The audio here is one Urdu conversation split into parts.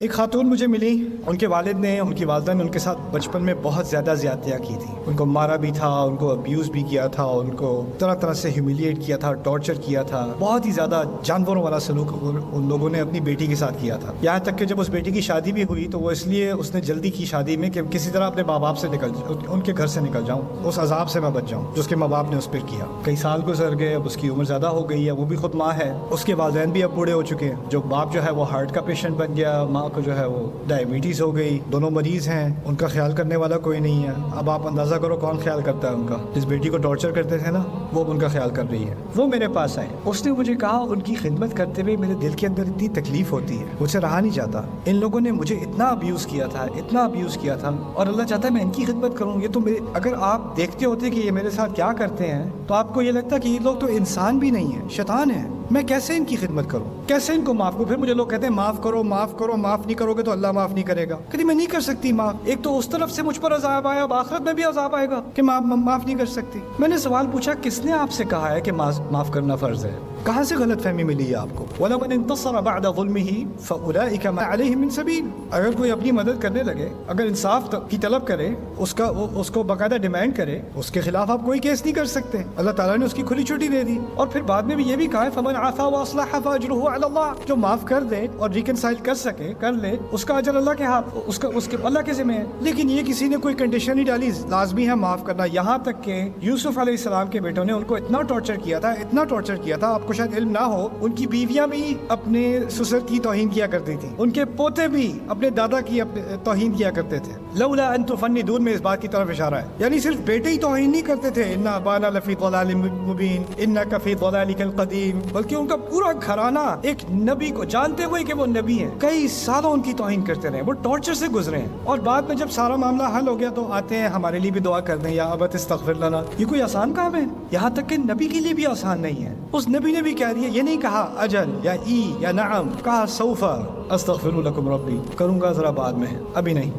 ایک خاتون مجھے ملی، ان کے والد نے، ان کی والدہ نے ان کے ساتھ بچپن میں بہت زیادہ زیادتیاں کی تھی. ان کو مارا بھی تھا، ان کو ابیوز بھی کیا تھا، ان کو طرح طرح سے ہیومیلیٹ کیا تھا، ٹارچر کیا تھا. بہت ہی زیادہ جانوروں والا سلوک ان لوگوں نے اپنی بیٹی کے ساتھ کیا تھا. یہاں تک کہ جب اس بیٹی کی شادی بھی ہوئی تو وہ اس لیے اس نے جلدی کی شادی میں کہ کسی طرح اپنے ماں باپ سے ان کے گھر سے نکل جاؤں، اس عذاب سے میں بچ جاؤں جو اس کے ماں باپ نے اس پر کیا. کئی سال گزر گئے، اب اس کی عمر زیادہ ہو گئی ہے، وہ بھی خود ماں ہے، اس کے والدین بھی اب بوڑھے ہو چکے ہیں. جو باپ جو ہے وہ ہارٹ کا پیشنٹ بن گیا، ماں کو جو ہے وہ ڈائبٹیز ہو گئی، دونوں مریض ہیں، ان کا خیال کرنے والا کوئی نہیں ہے. اب آپ اندازہ کرو کون خیال کرتا ہے ان کا. جس بیٹی کو ٹارچر کرتے تھے نا، وہ اب ان کا خیال کر رہی ہے. وہ میرے پاس آئے، اس نے مجھے کہا ان کی خدمت کرتے ہوئے میرے دل کے اندر اتنی تکلیف ہوتی ہے، مجھ سے رہا نہیں جاتا. ان لوگوں نے مجھے اتنا ابیوز کیا تھا، اتنا ابیوز کیا تھا، اور اللہ چاہتا ہے میں ان کی خدمت کروں. یہ تو اگر آپ دیکھتے ہوتے کہ یہ میرے ساتھ کیا کرتے ہیں تو آپ کو یہ لگتا کہ یہ لوگ تو انسان بھی نہیں ہیں، شیطان ہیں. میں کیسے ان کی خدمت کروں، کیسے ان کو معاف کروں؟ پھر مجھے لوگ کہتے ہیں معاف کرو معاف کرو، معاف نہیں کرو گے تو اللہ معاف نہیں کرے گا. کہتی میں نہیں کر سکتی معاف. ایک تو اس طرف سے مجھ پر عذاب آیا، اب آخرت میں بھی عذاب آئے گا کہ معاف نہیں کر سکتی. میں نے سوال پوچھا کس نے آپ سے کہا ہے کہ معاف کرنا فرض ہے؟ کہاں سے غلط فہمی ملی ہے آپ کو؟ وَلَمَنِ انتصر بَعْدَ ظُلْمِهِ فَأُولَٰئِكَ مَا عَلَيْهِم مِّن سَبِيلٍ. اگر کوئی اپنی مدد کرنے لگے، اگر انصاف کی طلب کرے، اس کو باقاعدہ ڈیمانڈ کرے، اس کے خلاف آپ کوئی کیس نہیں کر سکتے. اللہ تعالیٰ نے اس کی کھلی چھٹی دے دی. اور پھر بعد میں بھی یہ بھی کہا ہے فَمَنْ عَفَا وَأَصْلَحَ فَأَجْرُهُ عَلَى اللَّهِ. جو معاف کر دے اور ریکنسائل کر سکے، کر لے، اس کا اجر اللہ کے ہاتھ، اس کے اللہ کے ذمہ ہے. لیکن یہ کسی نے کوئی کنڈیشن نہیں ڈالی، لازمی ہے معاف کرنا. یہاں تک کہ یوسف علیہ السلام کے بیٹوں نے ان کو اتنا ٹارچر کیا تھا، اتنا ٹارچر کیا تھا، آپ کو شاید علم نہ ہو، ان کی بیویاں بھی اپنے سسر کی توہین کیا کرتی تھیں، ان کے پوتے بھی اپنے دادا کی توہین کیا کرتے تھے. لولا ان تفندون میں اس بات کی طرف اشارہ ہے، یعنی صرف بیٹے ہی توہین نہیں کرتے تھے، ان ابانا لفی ضلال مبین انک فی ضلالک القدیم، بلکہ ان کا پورا گھرانہ ایک نبی کو جانتے ہوئے کہ وہ نبی ہیں کئی سالوں ان کی توہین کرتے رہے، وہ ٹارچر سے گزرے ہیں. اور بعد میں جب سارا معاملہ حل ہو گیا تو آتے ہیں ہمارے لیے بھی دعا کر دیں، یا ابت استغفر لنا. یہ کوئی آسان کام ہے؟ یہاں تک کہ نبی کے لیے بھی آسان نہیں ہے. اس نبی نے بھی کہہ دیا، یہ نہیں کہا اجل یا ای یا نعم، کہا سوف استغفر لکم ربی، کروں گا ذرا بعد میں، ابھی نہیں،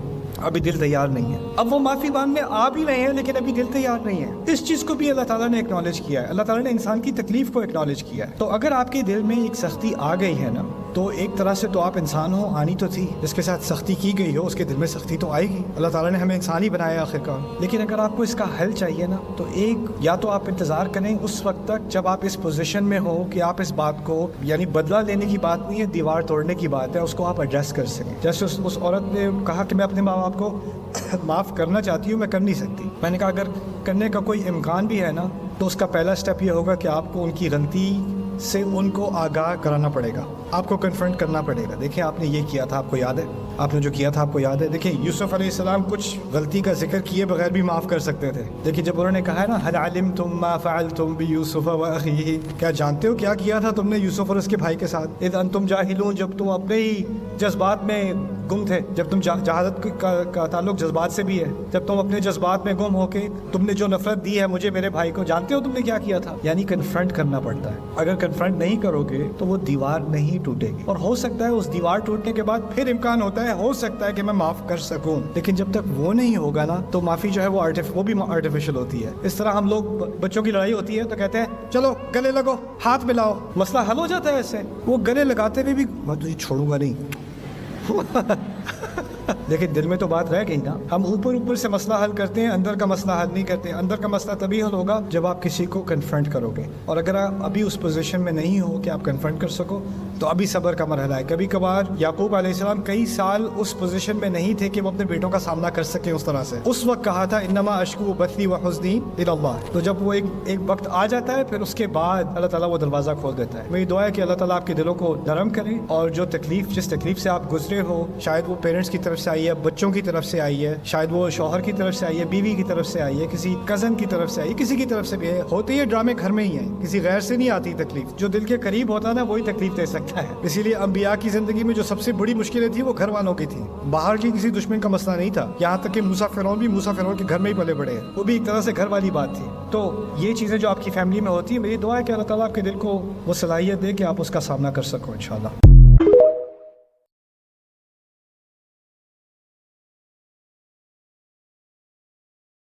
ابھی دل تیار نہیں ہے. اب وہ معافی مانگنے آ بھی رہے ہیں لیکن ابھی دل تیار نہیں ہے. اس چیز کو بھی اللہ تعالیٰ نے اکنالج کیا ہے، اللہ تعالیٰ نے انسان کی تکلیف کو اکنالج کیا ہے. تو اگر آپ کے دل میں ایک سختی آ گئی ہے نا، تو ایک طرح سے تو آپ انسان ہو، آنی تو تھی، جس کے ساتھ سختی کی گئی ہو اس کے دل میں سختی تو آئے گی. اللہ تعالیٰ نے ہمیں انسان ہی بنایا آخر کار. لیکن اگر آپ کو اس کا حل چاہیے نا، تو یا تو آپ انتظار کریں اس وقت تک جب آپ اس پوزیشن میں ہو کہ آپ اس بات کو، یعنی بدلہ لینے کی بات نہیں ہے، دیوار توڑنے کی بات ہے، اس کو آپ ایڈریس کر سکیں. جیسے اس عورت نے کہا کہ میں اپنے ماں باپ کو معاف کرنا چاہتی ہوں، میں کر نہیں سکتی. میں نے کہا اگر کرنے کا کوئی امکان بھی ہے نا، تو اس کا پہلا سٹیپ یہ ہوگا کہ آپ کو ان کی غلطی سے ان کو آگاہ کرانا پڑے گا، آپ کو کنفرنٹ کرنا پڑے گا. دیکھیں آپ نے یہ کیا تھا، آپ کو یاد ہے، آپ نے جو کیا تھا آپ کو یاد ہے. دیکھیں یوسف علیہ السلام کچھ غلطی کا ذکر کیے بغیر بھی معاف کر سکتے تھے. دیکھیں جب انہوں نے کہا ہے نا هل علمتم ما فعلتم بيوسف واخيه، کیا جانتے ہو کیا کیا تھا تم نے یوسف اور اس کے بھائی کے ساتھ؟ اذ انتم جاہلون، جب تم اپنے ہی جذبات میں گم تھے. جب تم جہالت کا تعلق جذبات سے بھی ہے، جب تم اپنے جذبات میں گم ہو کے تم نے جو نفرت دی ہے مجھے، میرے بھائی کو، جانتے ہو تم نے کیا کیا تھا. یعنی کنفرنٹ کرنا پڑتا ہے. اگر کنفرنٹ نہیں کرو گے تو وہ دیوار نہیں ٹوٹے گی. اور ہو سکتا ہے اس دیوار ٹوٹنے کے بعد پھر امکان ہوتا ہے، ہو سکتا ہے کہ میں معاف کر سکوں، لیکن جب تک وہ نہیں ہوگا نا تو معافی جو ہے وہ بھی آرٹیفیشل ہوتی ہے. اس طرح ہم لوگ، بچوں کی لڑائی ہوتی ہے تو کہتے ہیں چلو گلے لگو، ہاتھ ملاؤ، مسئلہ حل ہو جاتا ہے. ایسے وہ گلے لگاتے ہوئے بھی میں تجھے چھوڑوں گا نہیں. لیکن دل میں تو بات رہ گئی نا. ہم اوپر سے مسئلہ حل کرتے ہیں، اندر کا مسئلہ حل نہیں کرتے. اندر کا مسئلہ تبھی حل ہوگا جب آپ کسی کو کنفرنٹ کرو گے. اور اگر آپ ابھی اس پوزیشن میں نہیں ہو کہ آپ کنفرنٹ کر سکو تو ابھی صبر کا مرحلہ ہے. کبھی کبھار یعقوب علیہ السلام کئی سال اس پوزیشن میں نہیں تھے کہ وہ اپنے بیٹوں کا سامنا کر سکیں اس طرح سے. اس وقت کہا تھا انما اشکو بثی وحزنی الی اللہ. تو جب وہ ایک وقت آ جاتا ہے پھر اس کے بعد اللہ تعالیٰ وہ دروازہ کھول دیتا ہے. میری دعا ہے کہ اللہ تعالیٰ آپ کے دلوں کو نرم کرے، اور جو جس تکلیف سے آپ گزرے ہو، شاید وہ پیرنٹس کی طرف سے آئی ہے، بچوں کی طرف سے آئی ہے، شاید وہ شوہر کی طرف سے آئی ہے، بیوی کی طرف سے آئی ہے، کسی کزن کی طرف سے آئی ہے، کسی کی طرف سے بھی ہے. ہوتے یہ ڈرامے گھر میں ہی ہیں، کسی غیر سے نہیں آتی تکلیف. جو دل کے قریب ہوتا ہے نا وہی تکلیف دے سکتا ہے. اسی لیے انبیاء کی زندگی میں جو سب سے بڑی مشکلیں تھیں وہ گھر والوں کی تھیں. باہر کی کسی دشمن کا مسئلہ نہیں تھا. یہاں تک کہ موسیٰ فرعون کے گھر میں ہی پلے بڑے ہیں، وہ بھی ایک طرح سے گھر والی بات تھی. تو یہ چیزیں جو آپ کی فیملی میں ہوتی ہیں، میری دعا ہے کہ اللہ تعالیٰ آپ کے دل کو وہ صلاحیت دے کہ آپ اس کا سامنا کر سکو انشاءاللہ.